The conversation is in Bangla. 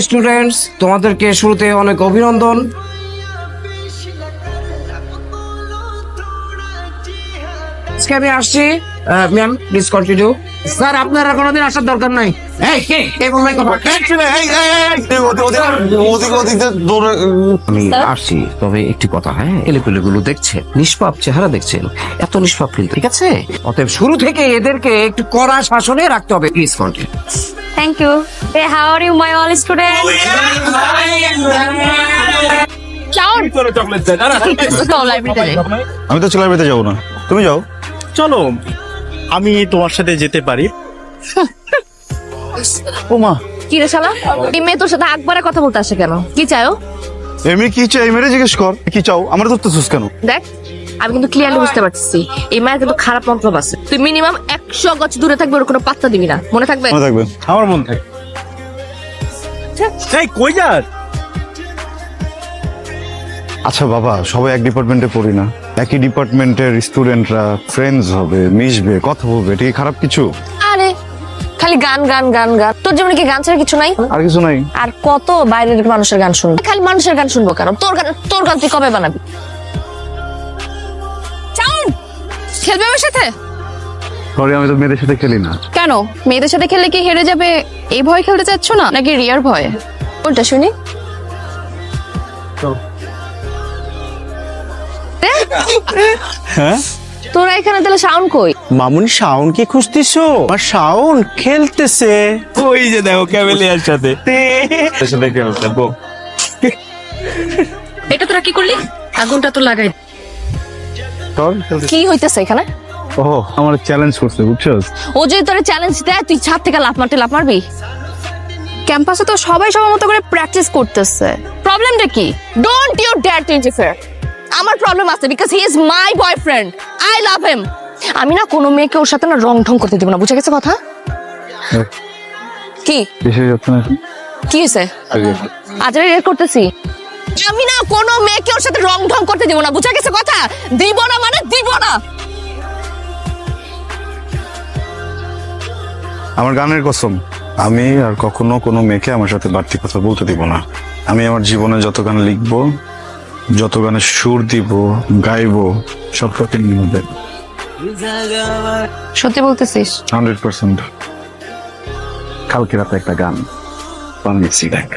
স্টুডেন্টস, তোমাদেরকে শুরুতে অনেক অভিনন্দন। আজকে আমি আসছি। Ma'am please continue. স্যার আপনারা কোনোদিন আসার দরকার নাই। আমি আসছি, তবে একটি কথা, হ্যাঁ, এলেপেলেগুলো দেখছেন, নিষ্পাপ চেহারা দেখছেন, এত নিষ্পাপ ফিল, ঠিক আছে? অতএব শুরু থেকে এদেরকে একটু কড়া শাসনে রাখতে হবে। Please continue. Thank you. Hey, how are you, my all students? আমি তো লাইব্রেরিতে যাবো না, তুমি যাও। চলো, আমি তোমার সাথে যেতে পারি। ও মা, কি রে শালা, এই মেয়ে তোর সাথে আকবারে কথা বলতে আসে কেন? কি চাও? এমনি কি চাই মেরে জিজ্ঞেস কর, কি চাও? আমার ধরতেছিস কেন? দেখ, আমি কিন্তু ক্লিয়ারলি বুঝতে পারছি এই মায়ের কিন্তু খারাপ মন্তব্য আছে। তুই মিনিমাম 100 গজ দূরে থাকবে, ওর কোনো পাত্তা দিবি না, মনে থাকবে? মনে থাকবে। আমার মন থাকে। এই কই যাস? আচ্ছা বাবা, সবাই এক ডিপার্টমেন্টে পড়ি না, একই ডিপার্টমেন্টের স্টুডেন্টরা ফ্রেন্ডস হবে, মিশবে, কথা বলবে, এটা কি খারাপ কিছু? আরে খালি গান গান গান গান, তোর জীবনে কি গান ছাড়া কিছু নাই? আর কিছু নাই। আর কত বাইরের মানুষের গান শুনবো? খালি মানুষের গান শুনবো কেন? তোর গান তুই কবে বানাবি? চাউন খেলবে আমার সাথে? সরি, আমি তো মেয়েদের সাথে খেলি না। কেন? মেয়েদের সাথে খেললে কি হেরে যাবে এই ভয় খেলতে চাচ্ছ না, নাকি রিয়ার ভয়? কোনটা শুনি? হ্যাঁ, তোরা এখানে তাহলে সাউন্ড কই? মামুনি শাওন কি খুঁজতেছো? আর শাওন খেলতেছে ওই যে দেখো ক্যামেলিয়ার সাথে। এটা তোরা কি করলি? আগুনটা তো লাগাই। কি হইতেছে এখানে? ও আমার চ্যালেঞ্জ করছে, বুঝছস? ও যদি তোরে চ্যালেঞ্জ দেয়, তুই ছাদ থেকে লাফ মারবি? ক্যাম্পাসে তো সবাই সবার মতো করে প্র্যাকটিস করতেছে, প্রবলেমটা কি? Don't you dare to interfere. আমার প্রবলেম আছে, because he is my boyfriend, I love him. আমি না কোনো মেয়েকে ওর সাথে না রং ঢং করতে দিব না, বুঝে গেছে কথা? কি কি হয়েছে? আজ রেড করতেছি। আমি না কোনো মেয়েকে ওর সাথে রং ঢং করতে দিব না, বুঝে গেছে কথা? দিব না মানে দিব না। আমার গানের কসম, আমি আর কখনো কোনো মেয়েকে আমার সাথে বাড়তি কথা বলতে দিব না। আমি আমার জীবনে যত গান লিখবো, যত গানে সুর দিব, গাইবো, সব কথা নিয়ে সত্যি বলতেছিস? 100%। কালকে রাতে একটা গান বানিয়েছি, দেখ।